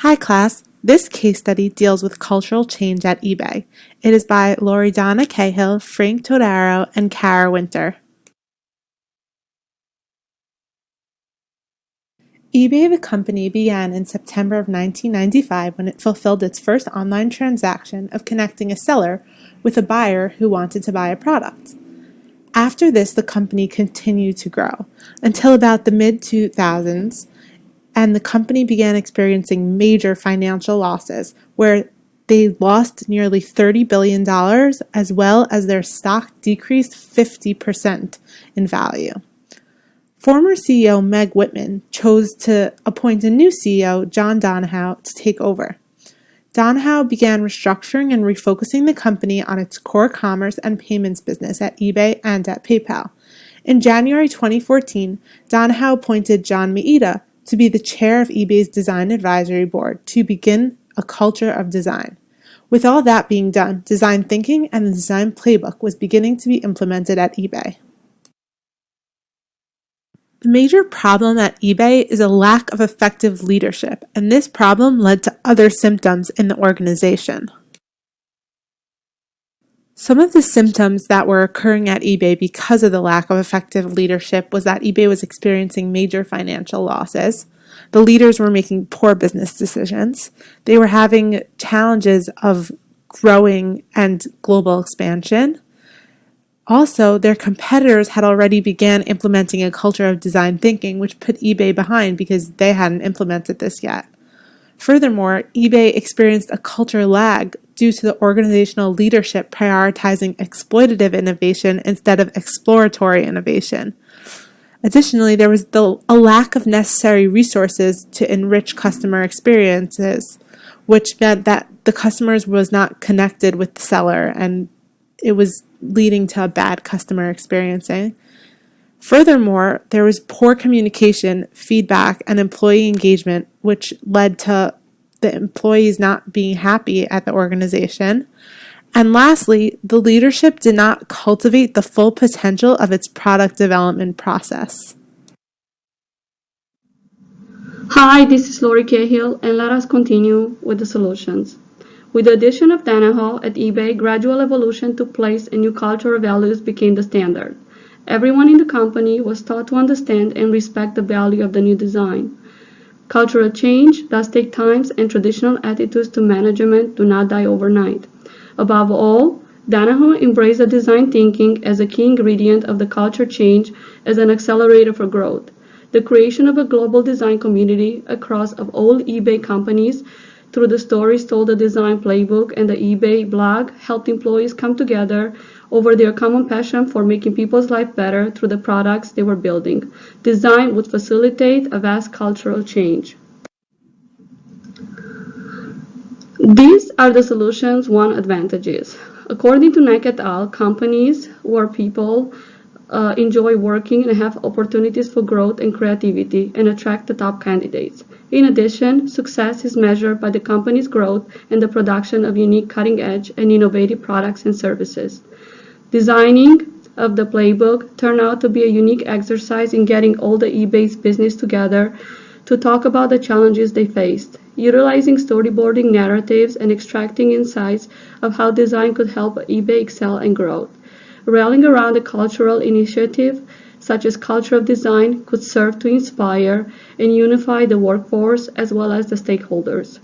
Hi class, this case study deals with cultural change at eBay. It is by Loredana Cahill, Frank Todaro, and Kara Winter. eBay, the company, began in September of 1995 when it fulfilled its first online transaction of connecting a seller with a buyer who wanted to buy a product. After this, the company continued to grow until about the mid-2000s, and the company began experiencing major financial losses where they lost nearly $30 billion as well as their stock decreased 50% in value. Former CEO Meg Whitman chose to appoint a new CEO, John Donahoe, to take over. Donahoe began restructuring and refocusing the company on its core commerce and payments business at eBay and at PayPal. In January 2014, Donahoe appointed John Maeda to be the chair of eBay's Design Advisory Board to begin a culture of design. With all that being done, design thinking and the design playbook was beginning to be implemented at eBay. The major problem at eBay is a lack of effective leadership, and this problem led to other symptoms in the organization. Some of the symptoms that were occurring at eBay because of the lack of effective leadership was that eBay was experiencing major financial losses. The leaders were making poor business decisions. They were having challenges of growing and global expansion. Also, their competitors had already began implementing a culture of design thinking, which put eBay behind because they hadn't implemented this yet. Furthermore, eBay experienced a culture lag due to the organizational leadership prioritizing exploitative innovation instead of exploratory innovation. Additionally, there was a lack of necessary resources to enrich customer experiences, which meant that the customers was not connected with the seller, and it was leading to a bad customer experiencing. Furthermore, there was poor communication, feedback, and employee engagement, which led to the employees not being happy at the organization. And lastly, the leadership did not cultivate the full potential of its product development process. Hi, this is Lori Cahill, and let us continue with the solutions. With the addition of Donahoe at eBay, gradual evolution took place and new cultural values became the standard. Everyone in the company was taught to understand and respect the value of the new design. Cultural change does take time, and traditional attitudes to management do not die overnight. Above all, Donahoe embraced the design thinking as a key ingredient of the culture change as an accelerator for growth. The creation of a global design community across of all eBay companies through the stories told the design playbook and the eBay blog helped employees come together over their common passion for making people's life better through the products they were building. Design would facilitate a vast cultural change. These are the solutions' one advantages. According to Neck et al., companies where people enjoy working and have opportunities for growth and creativity and attract the top candidates. In addition, success is measured by the company's growth and the production of unique cutting-edge and innovative products and services. Designing of the playbook turned out to be a unique exercise in getting all the eBay's business together to talk about the challenges they faced, utilizing storyboarding narratives and extracting insights of how design could help eBay excel and grow. Rallying around a cultural initiative such as culture of design could serve to inspire and unify the workforce as well as the stakeholders.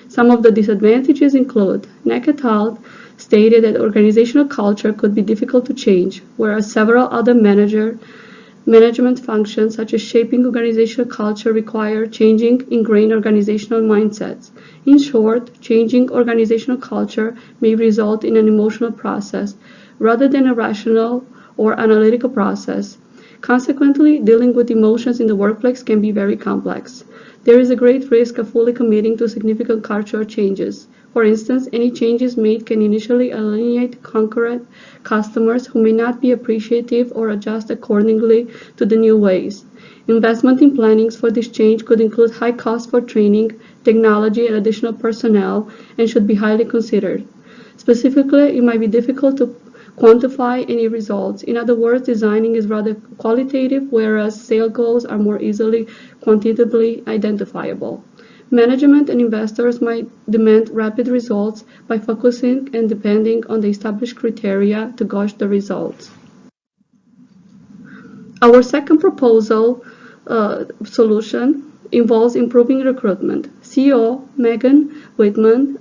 Some of the disadvantages include Neck et al. Stated that organizational culture could be difficult to change, whereas several other management functions such as shaping organizational culture require changing ingrained organizational mindsets. In short, changing organizational culture may result in an emotional process rather than a rational or analytical process. Consequently, dealing with emotions in the workplace can be very complex. There is a great risk of fully committing to significant cultural changes. For instance, any changes made can initially alienate concurrent customers who may not be appreciative or adjust accordingly to the new ways. Investment in plannings for this change could include high costs for training, technology, and additional personnel, and should be highly considered. Specifically, it might be difficult to quantify any results. In other words, designing is rather qualitative, whereas sales goals are more easily quantitatively identifiable. Management and investors might demand rapid results by focusing and depending on the established criteria to gauge the results. Our second proposal solution involves improving recruitment. CEO Megan Whitman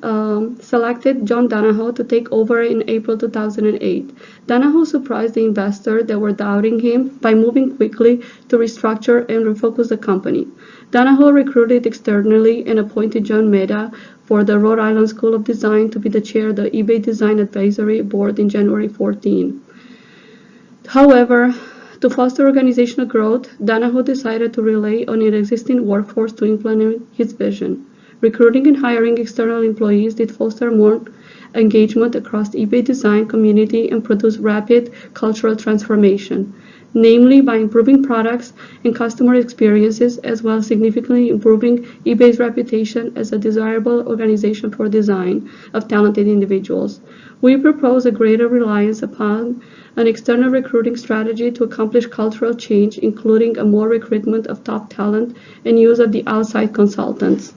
selected John Donahoe to take over in April 2008. Donahoe surprised the investors that were doubting him by moving quickly to restructure and refocus the company. Donahoe recruited externally and appointed John Maeda for the Rhode Island School of Design to be the chair of the eBay Design Advisory Board in January 14. However, to foster organizational growth, Donahoe decided to rely on an existing workforce to implement his vision. Recruiting and hiring external employees did foster more engagement across the eBay design community and produce rapid cultural transformation, namely by improving products and customer experiences, as well as significantly improving eBay's reputation as a desirable organization for design of talented individuals. We propose a greater reliance upon an external recruiting strategy to accomplish cultural change, including a more recruitment of top talent and use of the outside consultants.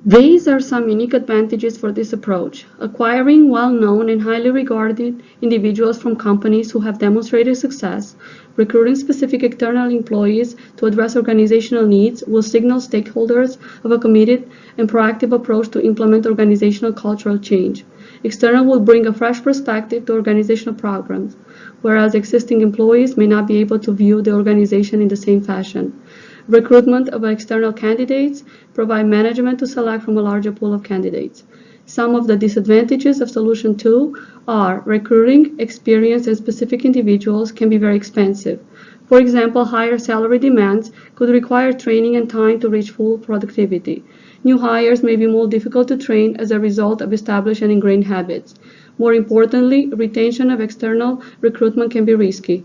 These are some unique advantages for this approach. Acquiring well-known and highly regarded individuals from companies who have demonstrated success, recruiting specific external employees to address organizational needs will signal stakeholders of a committed and proactive approach to implement organizational cultural change. External will bring a fresh perspective to organizational programs, whereas existing employees may not be able to view the organization in the same fashion. Recruitment of external candidates provide management to select from a larger pool of candidates. Some of the disadvantages of Solution 2 are recruiting experienced and specific individuals can be very expensive. For example, higher salary demands could require training and time to reach full productivity. New hires may be more difficult to train as a result of established and ingrained habits. More importantly, retention of external recruitment can be risky.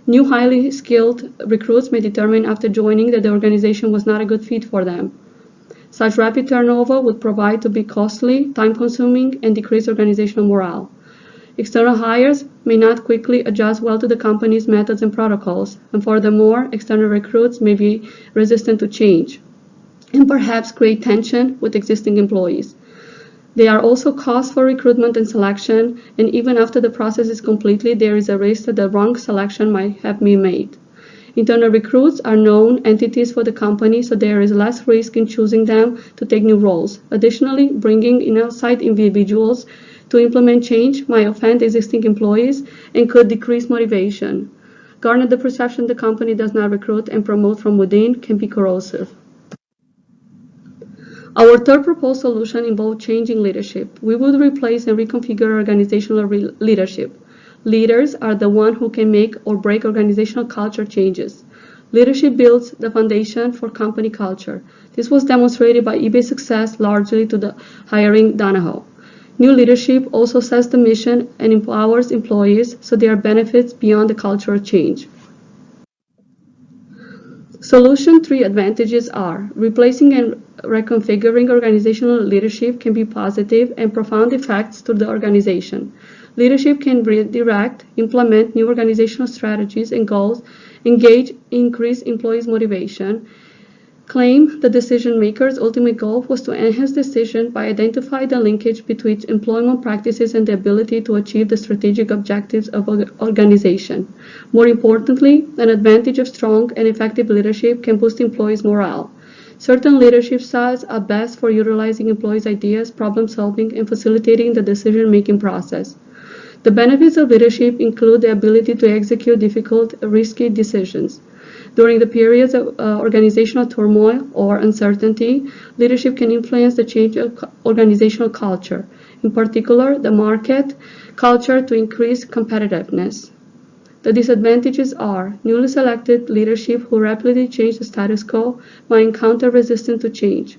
New highly skilled recruits may determine after joining that the organization was not a good fit for them. Such rapid turnover would prove to be costly, time-consuming, and decrease organizational morale. External hires may not quickly adjust well to the company's methods and protocols, and furthermore, external recruits may be resistant to change and perhaps create tension with existing employees. There are also costs for recruitment and selection, and even after the process is completed, there is a risk that the wrong selection might have been made. Internal recruits are known entities for the company, so there is less risk in choosing them to take new roles. Additionally, bringing in outside individuals to implement change might offend existing employees and could decrease motivation. Garner the perception the company does not recruit and promote from within can be corrosive. Our third proposed solution involved changing leadership. We would replace and reconfigure organizational leadership. Leaders are the one who can make or break organizational culture changes. Leadership builds the foundation for company culture. This was demonstrated by eBay's success largely to the hiring Donahoe. New leadership also sets the mission and empowers employees, so there are benefits beyond the cultural change. Solution 3 advantages are replacing and reconfiguring organizational leadership can be positive and profound effects to the organization. Leadership can redirect, implement new organizational strategies and goals, engage, increase employees' motivation, claim the decision maker's ultimate goal was to enhance decision by identifying the linkage between employment practices and the ability to achieve the strategic objectives of an organization. More importantly, an advantage of strong and effective leadership can boost employees' morale. Certain leadership styles are best for utilizing employees' ideas, problem solving, and facilitating the decision-making process. The benefits of leadership include the ability to execute difficult, risky decisions. During the periods of organizational turmoil or uncertainty, leadership can influence the change of organizational culture, in particular the market culture, to increase competitiveness. The disadvantages are newly selected leadership who rapidly change the status quo might encounter resistance to change.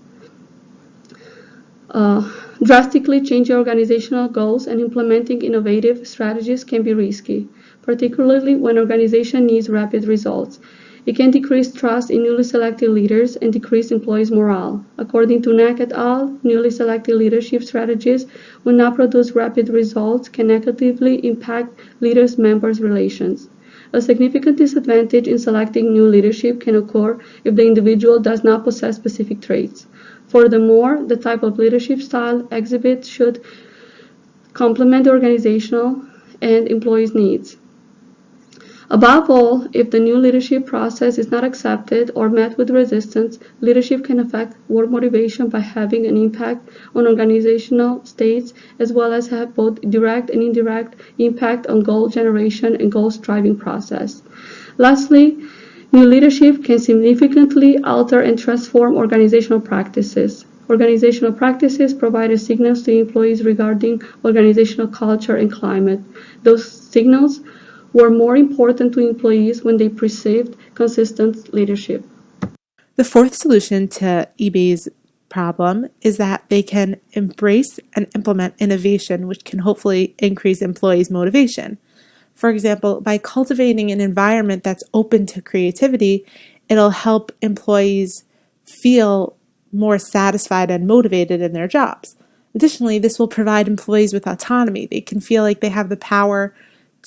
Drastically changing organizational goals and implementing innovative strategies can be risky, particularly when organization needs rapid results. It can decrease trust in newly selected leaders and decrease employees' morale. According to Nack et al., newly selected leadership strategies will not produce rapid results, can negatively impact leaders' members' relations. A significant disadvantage in selecting new leadership can occur if the individual does not possess specific traits. Furthermore, the type of leadership style exhibited should complement the organizational and employees' needs. Above all, if the new leadership process is not accepted or met with resistance, leadership can affect work motivation by having an impact on organizational states as well as have both direct and indirect impact on goal generation and goal striving process. Lastly, new leadership can significantly alter and transform organizational practices. Organizational practices provide signals to employees regarding organizational culture and climate. Those signals were more important to employees when they perceived consistent leadership. The fourth solution to eBay's problem is that they can embrace and implement innovation, which can hopefully increase employees' motivation. For example, by cultivating an environment that's open to creativity, it'll help employees feel more satisfied and motivated in their jobs. Additionally, this will provide employees with autonomy. They can feel like they have the power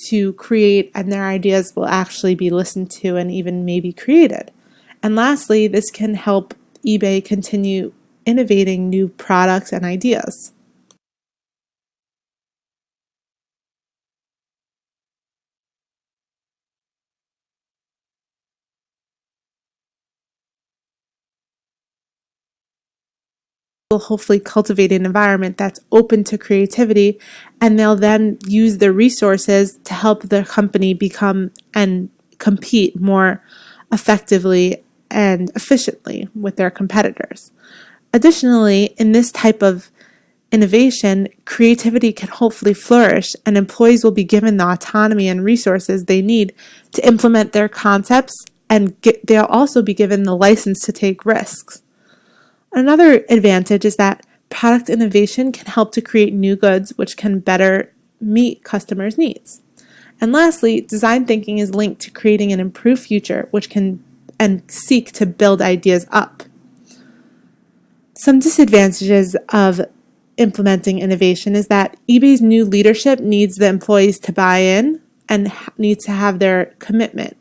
to create and their ideas will actually be listened to and even maybe created. And lastly, this can help eBay continue innovating new products and ideas. Will hopefully cultivate an environment that's open to creativity, and they'll then use the resources to help their company become and compete more effectively and efficiently with their competitors. Additionally, in this type of innovation, creativity can hopefully flourish, and employees will be given the autonomy and resources they need to implement their concepts, and they'll also be given the license to take risks. Another advantage is that product innovation can help to create new goods which can better meet customers' needs. And lastly, design thinking is linked to creating an improved future which can and seek to build ideas up. Some disadvantages of implementing innovation is that eBay's new leadership needs the employees to buy in and needs to have their commitment.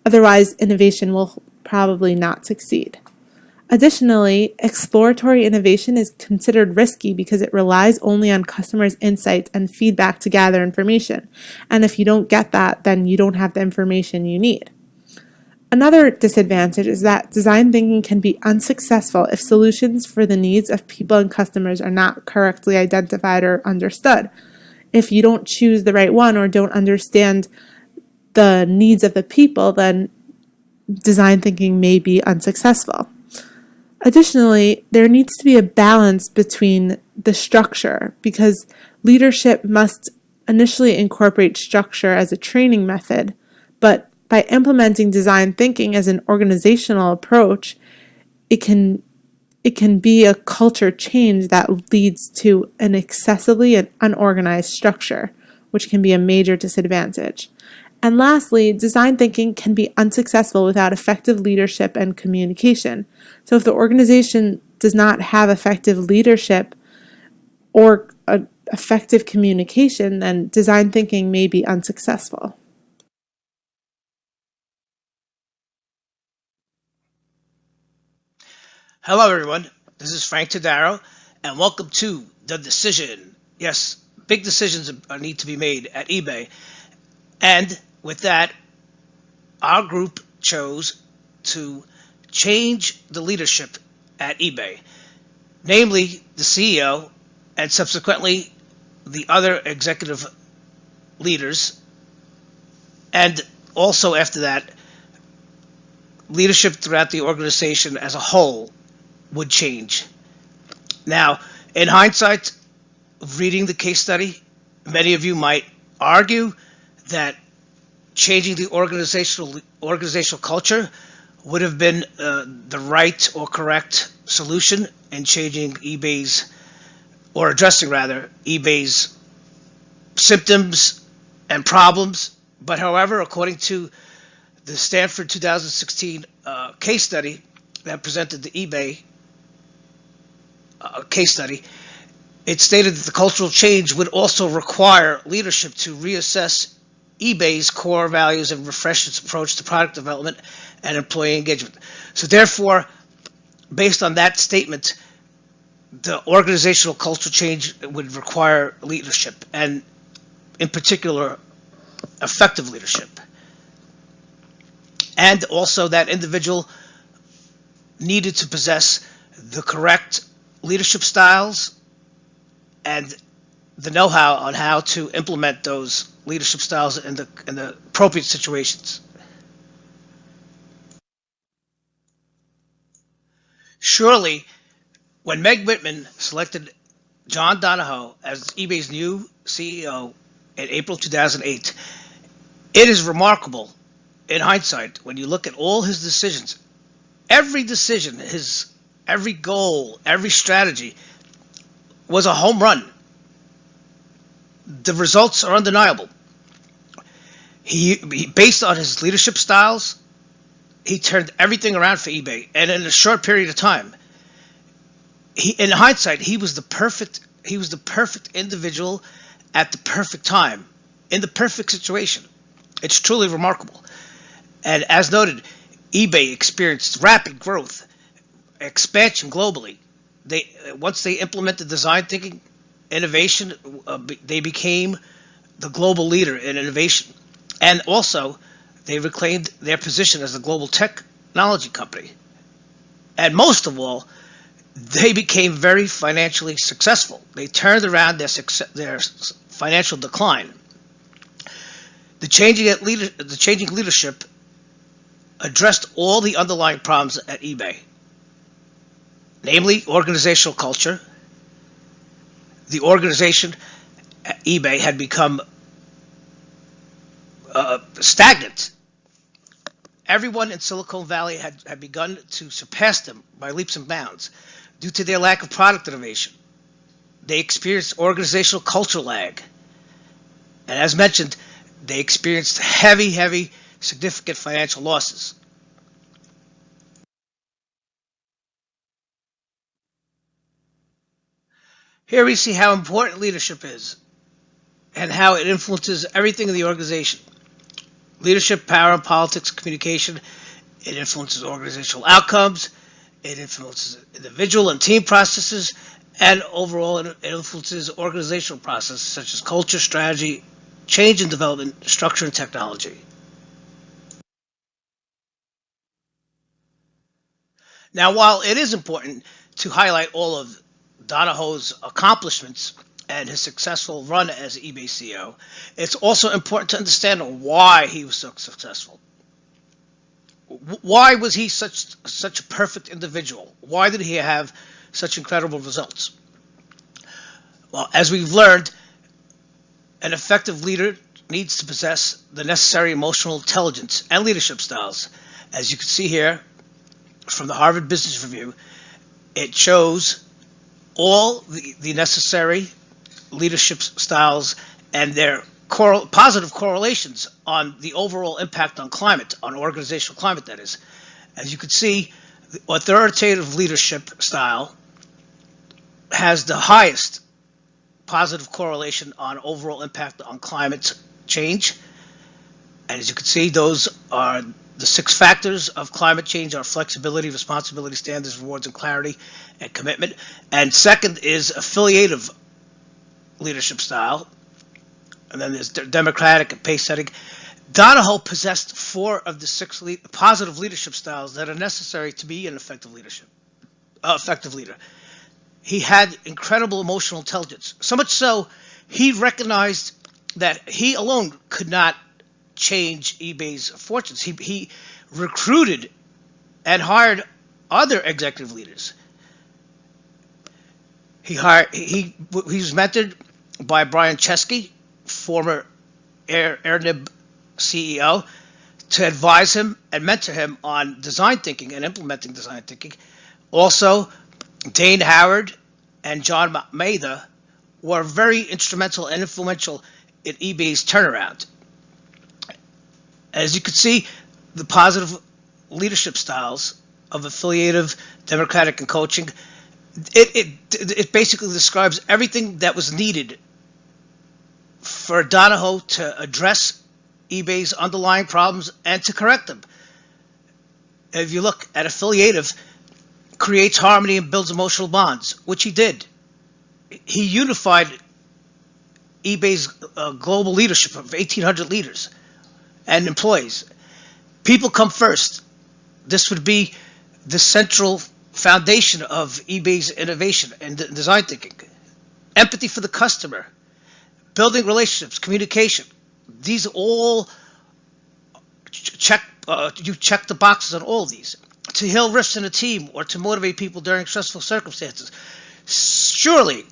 Otherwise, innovation will probably not succeed. Additionally, exploratory innovation is considered risky because it relies only on customers' insights and feedback to gather information. And if you don't get that, then you don't have the information you need. Another disadvantage is that design thinking can be unsuccessful if solutions for the needs of people and customers are not correctly identified or understood. If you don't choose the right one or don't understand the needs of the people, then design thinking may be unsuccessful. Additionally, there needs to be a balance between the structure because leadership must initially incorporate structure as a training method, but by implementing design thinking as an organizational approach, it can be a culture change that leads to an excessively and unorganized structure, which can be a major disadvantage. And lastly, design thinking can be unsuccessful without effective leadership and communication. So if the organization does not have effective leadership or effective communication, then design thinking may be unsuccessful. Hello, everyone. This is Frank Tadaro, and welcome to The Decision. Yes, big decisions need to be made at eBay. And with that, our group chose to change the leadership at eBay, namely the CEO and subsequently the other executive leaders, and also after that, leadership throughout the organization as a whole would change. Now, in hindsight of reading the case study, many of you might argue that changing the organizational culture would have been the right or correct solution in changing eBay's, or addressing rather, eBay's symptoms and problems. But however, according to the Stanford 2016 case study that presented the eBay case study, it stated that the cultural change would also require leadership to reassess eBay's core values and refreshed its approach to product development and employee engagement. So therefore, based on that statement, the organizational culture change would require leadership, and in particular, effective leadership. And also that individual needed to possess the correct leadership styles and the know-how on how to implement those leadership styles in the appropriate situations. Surely, when Meg Whitman selected John Donahoe as eBay's new CEO in April 2008, it is remarkable in hindsight when you look at all his decisions. Every decision, every goal, every strategy was a home run. The results are undeniable. He based on his leadership styles, he turned everything around for eBay, and in a short period of time. In hindsight, he was the perfect individual at the perfect time, in the perfect situation. It's truly remarkable. And as noted, eBay experienced rapid growth, expansion globally. Once they implemented design thinking, innovation, they became the global leader in innovation. And also, they reclaimed their position as a global technology company. And most of all, they became very financially successful. They turned around their financial decline. The changing leadership addressed all the underlying problems at eBay, namely organizational culture. The organization at eBay had become stagnant. Everyone in Silicon Valley had begun to surpass them by leaps and bounds due to their lack of product innovation. They experienced organizational culture lag. And as mentioned, they experienced heavy, significant financial losses. Here we see how important leadership is and how it influences everything in the organization. Leadership, power, and politics, communication. It influences organizational outcomes. It influences individual and team processes. And overall, it influences organizational processes such as culture, strategy, change and development, structure, and technology. Now, while it is important to highlight all of Donahoe's accomplishments and his successful run as eBay CEO, it's also important to understand why he was so successful. Why was he such a perfect individual? Why did he have such incredible results? Well, as we've learned, an effective leader needs to possess the necessary emotional intelligence and leadership styles. As you can see here from the Harvard Business Review, it shows all the necessary leadership styles and their positive correlations on the overall impact on climate, on organizational climate, that is. As you can see, the authoritative leadership style has the highest positive correlation on overall impact on climate change. And as you can see, those are the 6 factors of climate change are flexibility, responsibility, standards, rewards, and clarity, and commitment. And second is affiliative leadership style. And then there's democratic and pace setting. Donahoe possessed 4 of the 6 positive leadership styles that are necessary to be an effective leader. He had incredible emotional intelligence. So much so, he recognized that he alone could not change eBay's fortunes. He recruited and hired other executive leaders. He was mentored by Brian Chesky, former Airnib CEO, to advise him and mentor him on design thinking and implementing design thinking. Also, Dane Howard and John Maeda were very instrumental and influential in eBay's turnaround. As you can see, the positive leadership styles of affiliative, democratic, and coaching, it basically describes everything that was needed for Donahoe to address eBay's underlying problems and to correct them. If you look at affiliative, creates harmony and builds emotional bonds, which he did. He unified eBay's global leadership of 1,800 leaders and employees. People come first. This would be the central foundation of eBay's innovation and design thinking. Empathy for the customer, building relationships, communication. These all you check the boxes on all of these. To heal rifts in a team or to motivate people during stressful circumstances. Surely,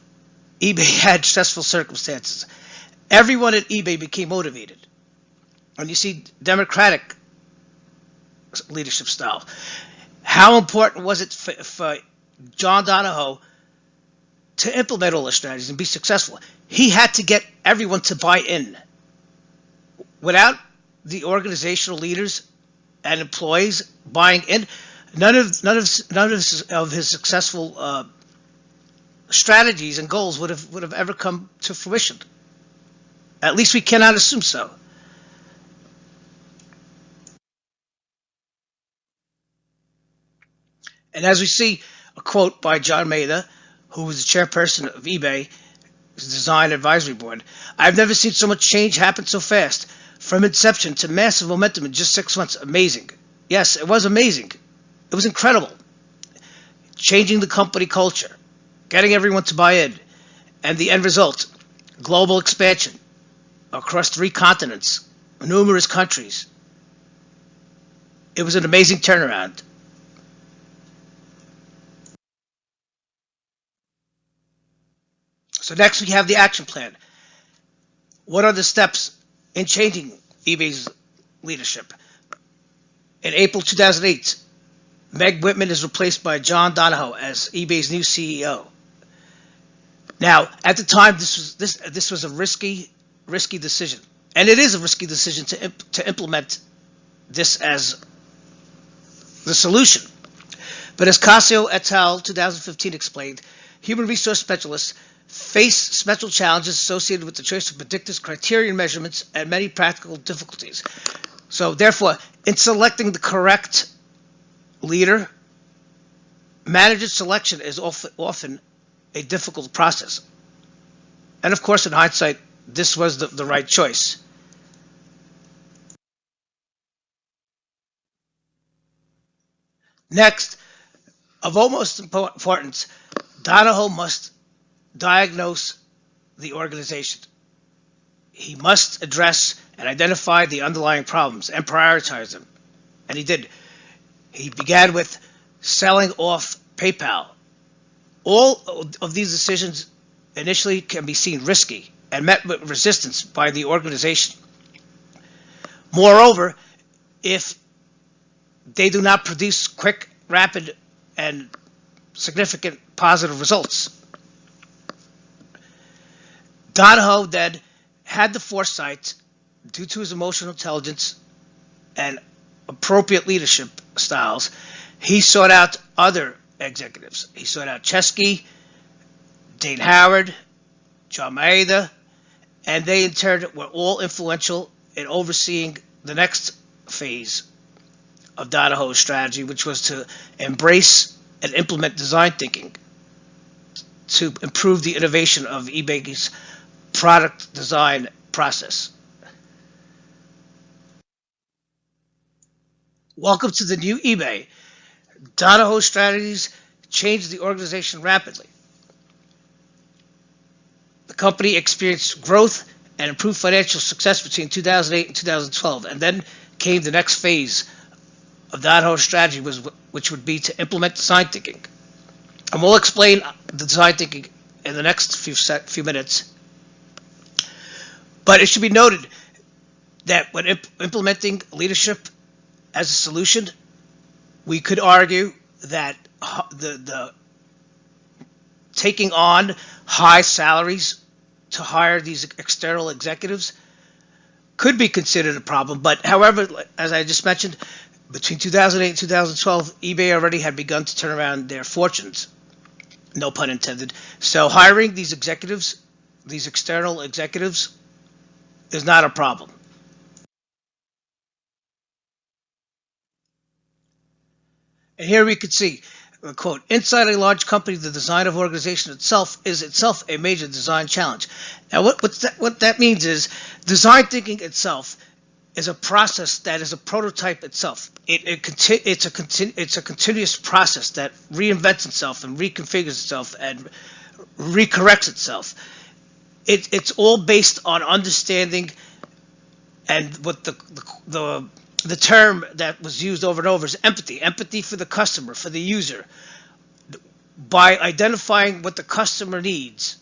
eBay had stressful circumstances. Everyone at eBay became motivated. And you see democratic leadership style. How important was it for John Donahoe to implement all the strategies and be successful? He had to get everyone to buy in. Without the organizational leaders and employees buying in, none of his successful strategies and goals would have ever come to fruition. At least we cannot assume so. And as we see, a quote by John Maeda, who was the chairperson of eBay, Design Advisory Board: "I've never seen so much change happen so fast. From inception to massive momentum in just 6 months. Amazing." Yes, it was amazing. It was incredible. Changing the company culture, getting everyone to buy in, and the end result, global expansion across 3 continents, numerous countries. It was an amazing turnaround. So next we have the action plan. What are the steps in changing eBay's leadership? In April 2008, Meg Whitman is replaced by John Donahoe as eBay's new CEO. Now, at the time, this was a risky decision, and it is a risky decision to implement this as the solution. But as Casio et al. 2015 explained, human resource specialists face special challenges associated with the choice of predictors, criterion measurements, and many practical difficulties. So therefore, in selecting the correct leader, manager selection is often a difficult process. And of course, in hindsight, this was the right choice. Next, of utmost importance, Donahoe must diagnose the organization. He must address and identify the underlying problems and prioritize them. And he did. He began with selling off PayPal. All of these decisions initially can be seen risky and met with resistance by the organization. Moreover, if they do not produce quick, rapid, and significant positive results. Donahoe then had the foresight, due to his emotional intelligence and appropriate leadership styles. He sought out other executives. He sought out Chesky, Dane Howard, John Maeda, and they in turn were all influential in overseeing the next phase of Donahoe's strategy, which was to embrace and implement design thinking to improve the innovation of eBay's product design process. Welcome to the new eBay. Donahoe's strategies changed the organization rapidly. The company experienced growth and improved financial success between 2008 and 2012, and then came the next phase of Donahoe's strategy, which would be to implement design thinking. And we'll explain the design thinking in the next few minutes. But it should be noted that when implementing leadership as a solution, we could argue that the taking on high salaries to hire these external executives could be considered a problem. But however, as I just mentioned, between 2008 and 2012, eBay already had begun to turn around their fortunes. No pun intended. So hiring these executives, these external executives, is not a problem. And here we could see, quote, inside a large company, the design of organization itself is itself a major design challenge. Now, what that means is design thinking itself is a process that is a prototype itself. It's a continuous process that reinvents itself and reconfigures itself and recorrects itself. It's all based on understanding, and what the term that was used over and over is empathy for the customer, for the user. By identifying what the customer needs,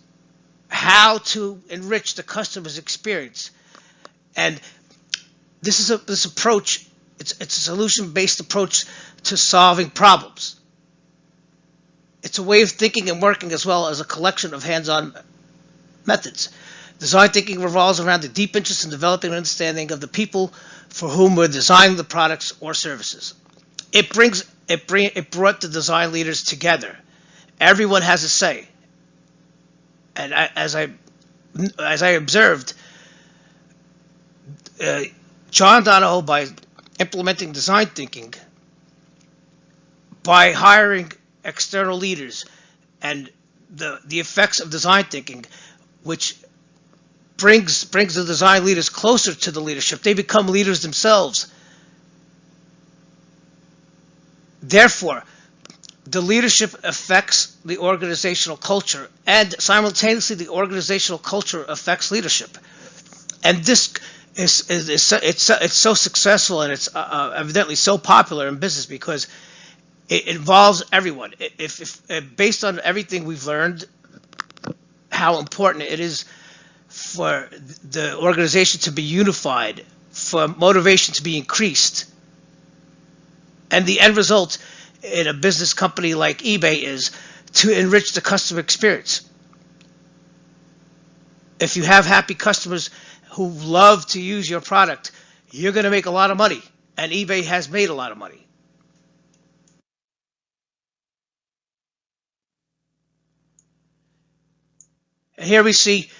how to enrich the customer's experience, and this approach, it's a solution-based approach to solving problems. It's a way of thinking and working as well as a collection of hands-on methods. Design thinking revolves around the deep interest in developing an understanding of the people for whom we're designing the products or services. It brought the design leaders together. Everyone has a say. And as I observed, John Donahoe, by implementing design thinking, by hiring external leaders, and the effects of design thinking, which brings the design leaders closer to the leadership. They become leaders themselves. Therefore, the leadership affects the organizational culture, and simultaneously the organizational culture affects leadership. And this it's so successful, and it's evidently so popular in business because it involves everyone. If based on everything we've learned, how important it is for the organization to be unified, for motivation to be increased, and the end result in a business company like eBay is to enrich the customer experience. If you have happy customers who love to use your product, you're going to make a lot of money, and eBay has made a lot of money. And here we see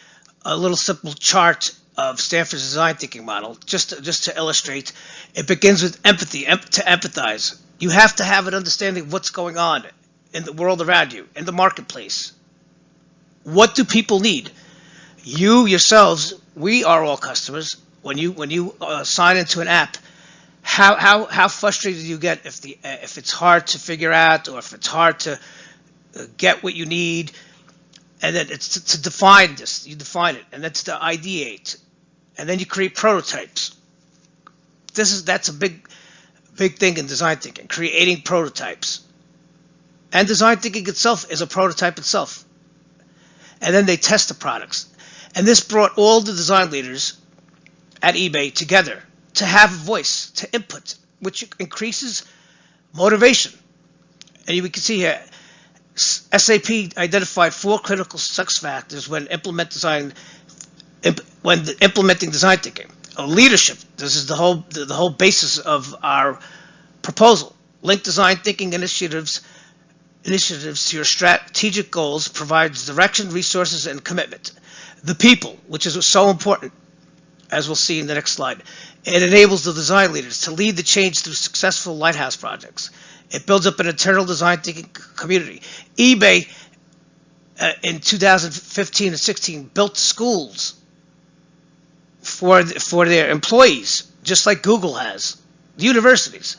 a little simple chart of Stanford's design thinking model, just to illustrate. It begins with empathy, to empathize. You have to have an understanding of what's going on in the world around you, in the marketplace. What do people need? You yourselves, we are all customers. When you sign into an app, how frustrated do you get if it's hard to figure out, or if it's hard to get what you need? And then it's to define this. You define it, and that's to ideate, and then you create prototypes. That's a big thing in design thinking, creating prototypes. And design thinking itself is a prototype itself. And then they test the products. And this brought all the design leaders at eBay together to have a voice, to input, which increases motivation. And we can see here, SAP identified 4 critical success factors when implementing design thinking. Leadership. This is the whole basis of our proposal. Link design thinking initiatives to your strategic goals, provides direction, resources, and commitment. The people, which is so important, as we'll see in the next slide. It enables the design leaders to lead the change through successful lighthouse projects. It builds up an internal design thinking community. eBay, in 2015 and 16, built schools for their employees, just like Google has, universities.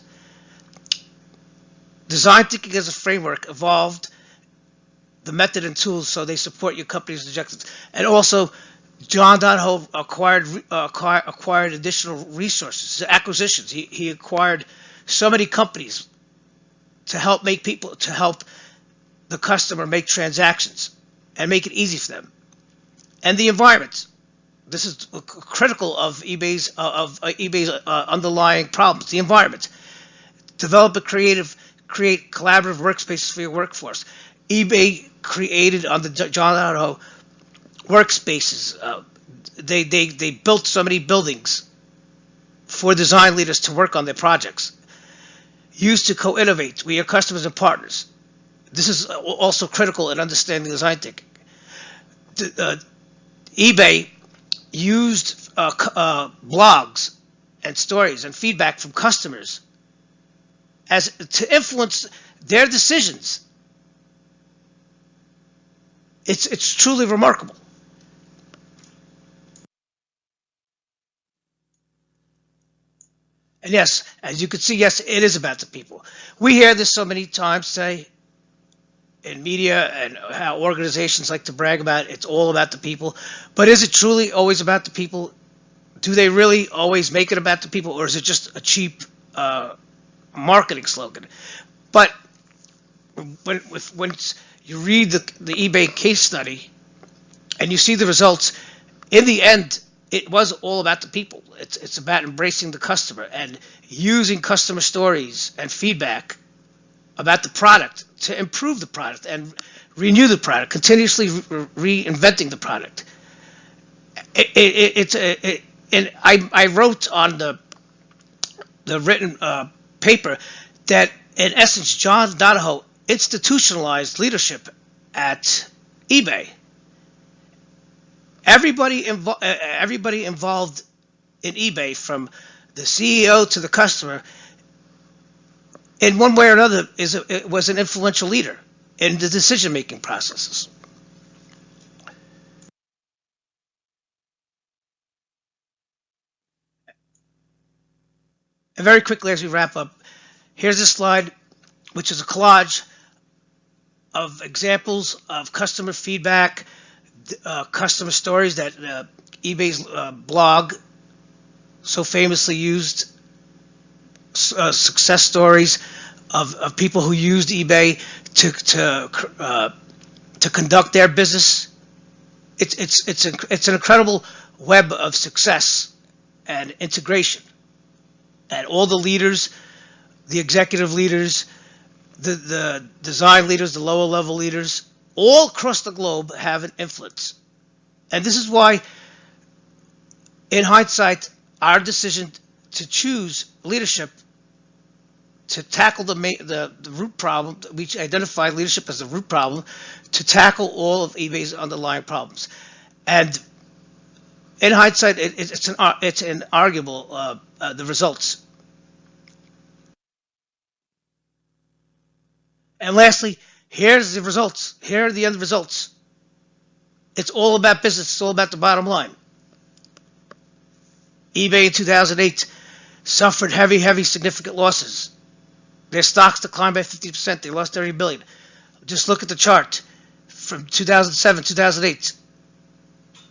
Design thinking as a framework evolved the method and tools so they support your company's objectives. And also, John Donahoe acquired additional resources, acquisitions. He acquired so many companies to help the customer make transactions and make it easy for them. And the environment. This is critical of eBay's underlying problems. The environment. Create collaborative workspaces for your workforce. eBay created on the John Donahoe workspaces. They built so many buildings for design leaders to work on their projects. Used to co-innovate with your customers and partners. This is also critical in understanding design thinking. eBay used blogs and stories and feedback from customers as to influence their decisions. It's truly remarkable. And yes, as you can see, yes, it is about the people. We hear this so many times today in media and how organizations like to brag about it's all about the people. But is it truly always about the people? Do they really always make it about the people, or is it just a cheap marketing slogan? But when you read the eBay case study and you see the results, in the end, it was all about the people. It's about embracing the customer and using customer stories and feedback about the product to improve the product and renew the product, continuously reinventing the product. And I wrote on the written paper that in essence John Donahoe institutionalized leadership at eBay. Everybody involved in eBay, from the CEO to the customer, in one way or another, was an influential leader in the decision-making processes. And very quickly, as we wrap up, here's a slide, which is a collage of examples of customer feedback, customer stories that eBay's blog so famously used, success stories of people who used eBay to conduct their business. It's an incredible web of success and integration, and all the leaders, the executive leaders, the design leaders, the lower level leaders, all across the globe have an influence. And this is why, in hindsight, our decision to choose leadership to tackle the root problem, we identified leadership as the root problem, to tackle all of eBay's underlying problems. And in hindsight, it's inarguable, the results. And lastly, here's the results. Here are the end results. It's all about business. It's all about the bottom line. eBay in 2008 suffered heavy, significant losses. Their stocks declined by 50%. They lost $30 billion. Just look at the chart from 2007, 2008.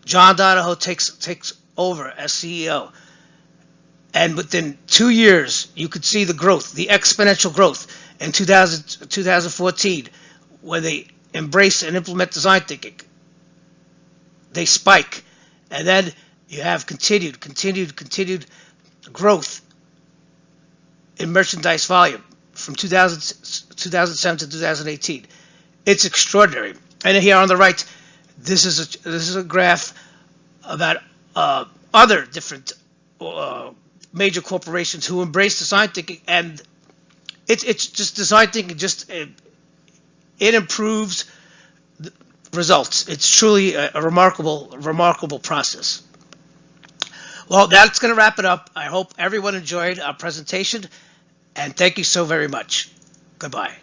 John Donahoe takes over as CEO. And within 2 years, you could see the growth, the exponential growth. In 2014, when they embrace and implement design thinking, they spike. And then you have continued growth in merchandise volume from 2007 to 2018. It's extraordinary. And here on the right, this is a graph about other different major corporations who embrace design thinking, and it's just design thinking. Just it improves the results. It's truly a remarkable process. Well, that's going to wrap it up. I hope everyone enjoyed our presentation, and thank you so very much. Goodbye.